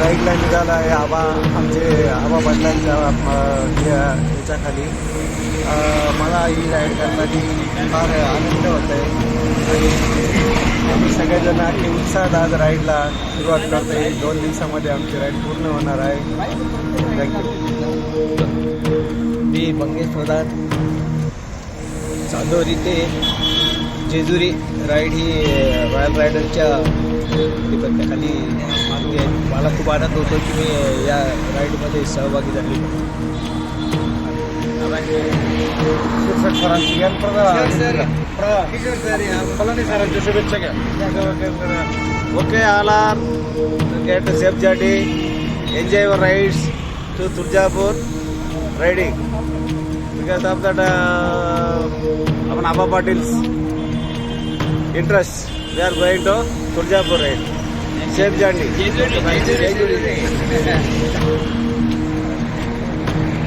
राईडला निघाला आहे आमचे आबा पाटलांच्या याच्याखाली. मला ही राईड करताना फार आनंद होत आहे आणि आम्ही सगळेजण अगदी उत्साहात आज राईडला सुरुवात करतो आहे. 2 दिवसामध्ये आमची राईड पूर्ण होणार आहे. थँक्यू. मी मंगेश प्रधान, चांदोरी ते जेजुरी राईड ही रॉयल रायडरच्या खाली मागणी आहे. मला खूप आनंद होतो की मी या राईडमध्ये सहभागी झाले. सरांची शुभेच्छा घ्या. Okay, all are get safe journey, enjoy your rides to Tuljapur riding because of that आपण Aba Patil's interest we are going to Tuljapur ride. Safe journey.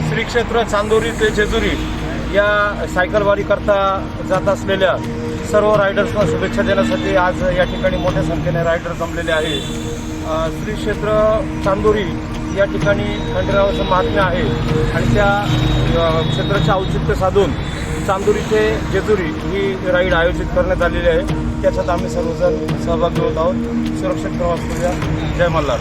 Shri Kshetra Chandori ते जेजुरी या सायकलवारी करता जात असलेल्या सर्व रायडर्सना शुभेच्छा देण्यासाठी आज या ठिकाणी मोठ्या संख्येने रायडर जमलेले आहे. श्री क्षेत्र चांदोरी या ठिकाणी खंडेरावाचं महात्म्य आहे आणि त्या क्षेत्राचे औचित्य साधून चांदोरी ते जेजुरी ही राईड आयोजित करण्यात आलेली आहे. त्याच्यात आम्ही सर्वजण सहभागी होत आहोत. सुरक्षित प्रवास करूया. जय मल्हार.